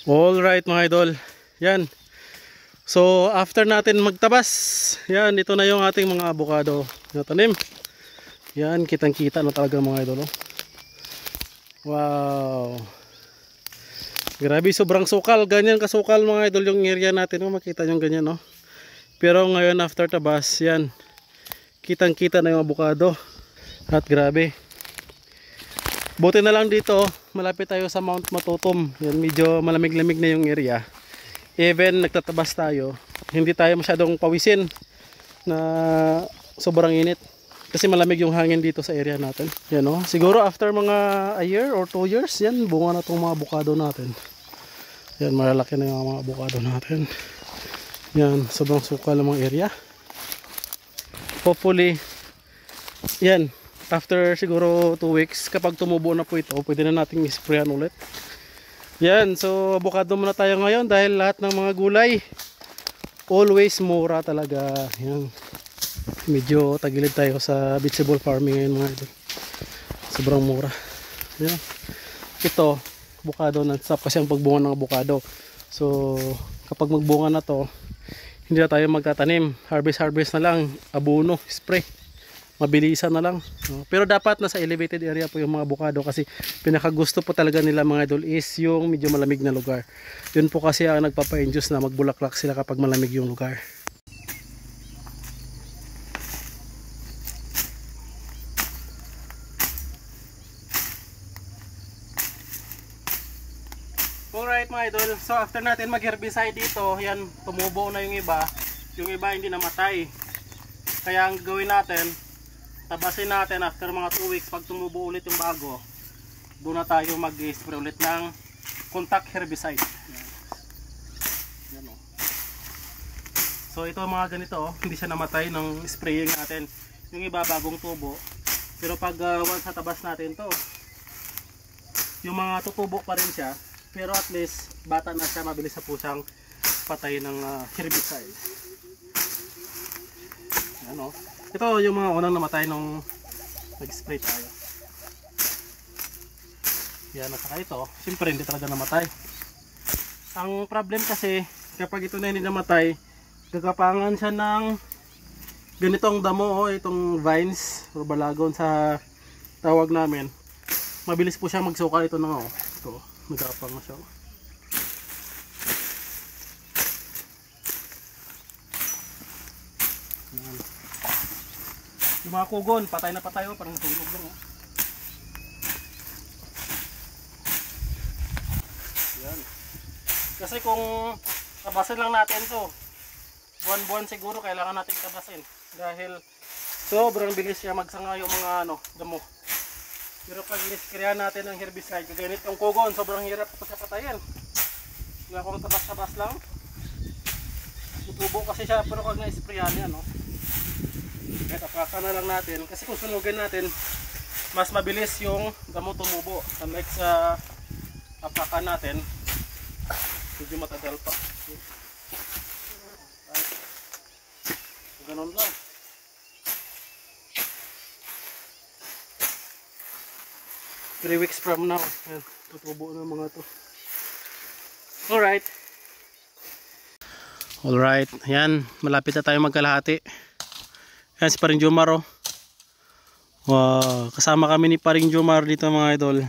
Alright mga idol, yan. So after natin magtabas, yan, ito na yung ating mga avocado na tanim. Yan, kitang kita na talaga mga idol, oh. Wow, grabe, sobrang sukal. Ganyan kasukal mga idol yung area natin, oh. Makita nyo ganyan, oh. Pero ngayon after tabas, yan, kitang kita na yung avocado. At grabe, buti na lang dito, malapit tayo sa Mount Matutum. Yan, medyo malamig-lamig na yung area. Even nagtatabas tayo, hindi tayo masyadong pawisin na sobrang init. Kasi malamig yung hangin dito sa area natin. Yan, oh. Siguro after mga a year or 2 years, yan, bunga na itong mga avocado natin. Yan, malalaki na yung mga avocado natin. Yan, sobrang sukal ang mga area. Hopefully, yan, after siguro 2 weeks, kapag tumubo na po ito, pwede na nating isprayan ulit. Yan, so avocado muna tayo ngayon dahil lahat ng mga gulay always mura talaga. Yan, medyo tagilid tayo sa vegetable farming ngayon mga idol. Sobrang mura. Yan, ito avocado non-stop kasi ang pagbunga ng avocado. So kapag magbunga na to, hindi na tayo magtatanim, harvest na lang, abono, spray, mabilisan na lang. Pero dapat nasa elevated area po yung mga avocado kasi pinakagusto po talaga nila mga idol is yung medyo malamig na lugar. Yun po kasi ang nagpapa-induce na magbulaklak sila kapag malamig yung lugar. Alright mga idol, so after natin mag-herbicide dito, yan, tumubo na yung iba hindi namatay. Kaya ang gawin natin, tabasin natin after mga 2 weeks. Pag tumubo ulit yung bago, doon na tayo mag-spray ulit ng contact herbicide. Yan, oh. So ito mga ganito, oh, hindi siya namatay ng spraying natin. Yung iba bagong tubo. Pero pag once natabas natin to, yung mga tutubo pa rin siya, pero at least bata na siya, mabilis na po siyang patay ng herbicide. Yan, oh. Ito yung mga unang namatay nung nag-spray tayo. Yan, at saka ito, siyempre hindi talaga namatay. Ang problem kasi, kapag ito na hindi namatay, gagapangan siya ng ganitong damo, oh, itong vines o balagon sa tawag namin. Mabilis po siya magsuka ito na, oh. Ito, nagapang na siya. Yan. Yung mga kugon, patay na patay, oh, parang natulog lang, oh. Yan. Kasi kung tabasin lang natin to, buwan-buwan siguro kailangan natin tabasin. Dahil sobrang bilis siya magsanga yung mga damo. Pero pag nisprayan natin ng herbicide, kaganit yung kugon, sobrang hirap po sa patayin. Nga kung tabas-tabas lang, tutubo kasi siya, pero pag na-sprayan yan, no? Kaya tapaka na lang natin, kasi kung sunugin natin, mas mabilis yung damo tumubo. Unlike sa tapaka natin, medyo matagal pa. Ganun lang. Three weeks from now, ayan, tutubo ng mga to. Alright. Alright, yan, malapit na tayo magkalahati. Yan si Paring Jomar, oh. Wow, kasama kami ni Paring Jomar dito mga idol.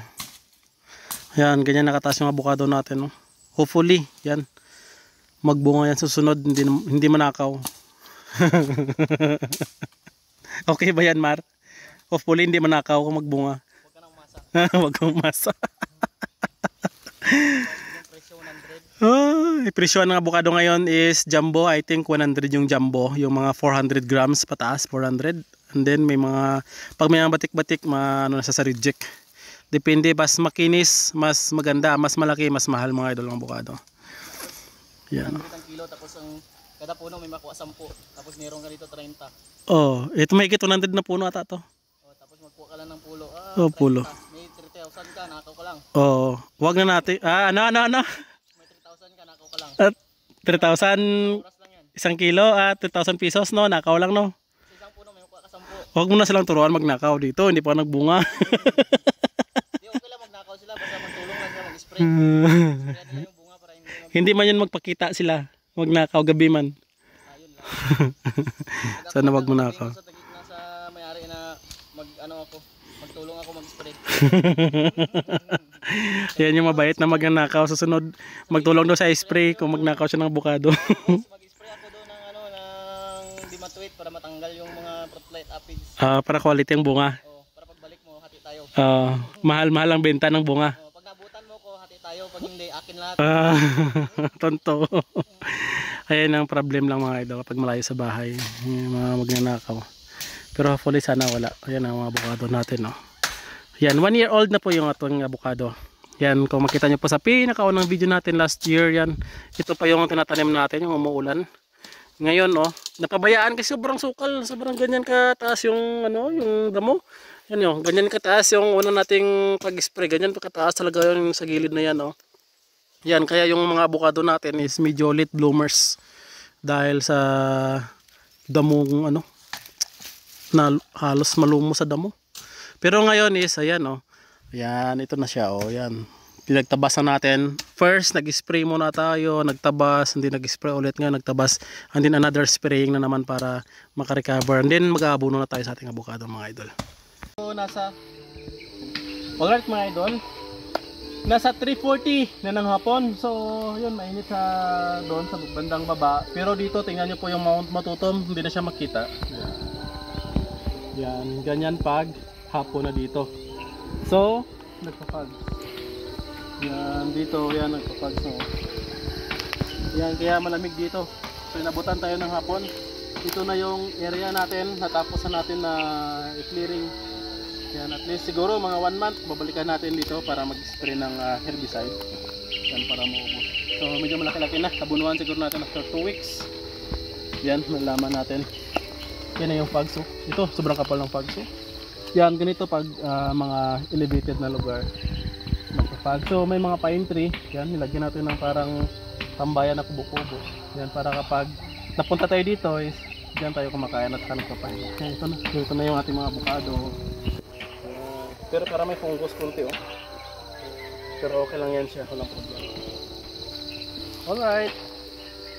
Yan, ganyan nakataas yung avocado natin, oh. Hopefully, yan, magbunga yan susunod, hindi manakaw. Okay ba yan, Mar? Hopefully hindi manakaw kung magbunga. Huwag ka nang umasa. Huwag kang umasa. Yung presyo 100. Presyo ng avocado ngayon is jumbo. I think 100 yung jumbo. Yung mga 400 grams pataas, 400. And then may mga, pag may mga batik-batik, nasa sa reject. Depende, mas makinis, mas maganda, mas malaki, mas mahal mga idol ng avocado. Yan. 100 ang kilo, tapos ang kada puno may makuha 10. Tapos meron ka dito 30. Oh, ito may 100 na puno ata to. Oh, tapos magkuha ka lang ng pulo. Oh, pulo. May 3,000 ka, nakaw ka lang. Oh, wag na natin. Ano? May 3,000 ka, nakaw ka lang. 3,000 Oras lang yan. isang kilo at 3,000 pesos, no? Nakaw lang, no? Sa isang puno may makuha ka 10. Huwag mo na silang turuan magnakaw dito, hindi pa nagbunga. Di okay lang magnakaw sila, basta magtulong lang sila mag-spray. Spray nila yung bunga para Hindi man yun magpakita sila. Wag nakaw gabi man. Ayun lang. Sana wag mo nakaw. Sa tagit na sa may-ari na magtulong ako mag-spray. Yan yung mabait na magnanakaw. Sa sunod, magtulong daw sa spray kung magnakaw siya ng avocado. Mag-spray ako doon ng ng dimatuit para matanggal yung mga fruit fly aphids. Para quality ang bunga. Oh, para pagbalik mo, hati tayo. Mahal-mahal ang benta ng bunga. Oh, pag nabutan mo ko, hati tayo. Pag hindi, akin lahat. Tonto. Ayan ang problem lang mga idol kapag malayo sa bahay. Yung mga magnanakaw. Pero hopefully sana wala. Ayan ang mga avocado natin. No? Yan, 1 year old na po yung atong avocado. Yan, kung makita nyo po sa pinakaunang video natin last year, yan. Ito pa yung tinatanim natin, yung umuulan. Ngayon, napabayaan kasi sobrang sukal. Sobrang ganyan kataas yung, yung damo. Yan yun, ganyan kataas yung una nating pag-spray. Ganyan pa kataas talaga yung sa gilid na yan. Yan, kaya yung mga avocado natin is medyo late bloomers. Dahil sa damong, na halos malumo sa damo. Pero ngayon is ayan Ayan, ito na siya Ayan. Pinagtabas na natin. First nag-spray muna tayo, nagtabas, hindi nag-spray ulit nga, nagtabas. And then another spraying na naman para makarecover. And then mag-aabuno na tayo sa ating avocado mga idol. So alright mga idol. Nasa 3:40 na ng hapon. So yun, mainit doon sa bandang baba. Pero dito tingnan nyo po yung Mount Matutom, hindi na siya makita. Yan, ganyan pag hapon na dito. So, nagpapag. Yan, dito, yan, nagpapag. So, yan, kaya malamig dito. So, inabutan tayo ng hapon. Ito na yung area natin. Natapos na natin na i-clearing. Yan, at least siguro mga 1 month, babalikan natin dito para mag-spray ng herbicide. Yan, para maubos. So, medyo malaki-laki na. Tabunuan siguro natin after 2 weeks. Yan, malaman natin. Yan na yung fagso. Ito, sobrang kapal ng fagso. Yan, ganito pag mga elevated na lugar. Magpapagso, may mga pine tree. Yan, nilagyan natin ng parang tambayan na kubo-kubo. Yan, para kapag napunta tayo dito is diyan tayo kumakain at nagpapahinga. Yan, ito na yung ating mga avocado. Pero para may fungus kunti Pero okay lang yan siya, walang problema. Alright.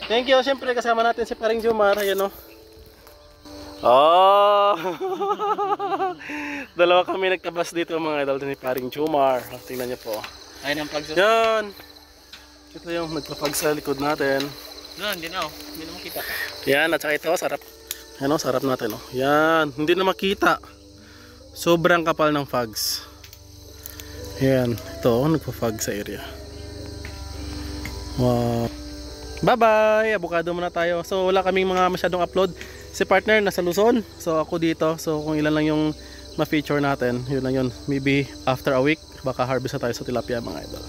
Thank you. Siyempre kasama natin si Paring Jomar. Ayan Dalawa kami nagtabas dito mga idol ni Paring Jomar. Tingnan niyo po. Ayun ang pagso. Yan. Ito yung nagpapag sa likod natin. Doon, hindi na Hindi na makita. Yan, at saka ito, sarap. Yan sarap natin Yan, hindi na makita. Sobrang kapal ng fags. Yan, ito nagpa-fag sa area. Wow. Bye-bye! Avocado muna tayo. So wala kaming mga masyadong upload. Si partner nasa Luzon. So ako dito. So kung ilan lang yung ma-feature natin, yun lang yun. Maybe after a week, baka harvest na tayo sa tilapia mga idol.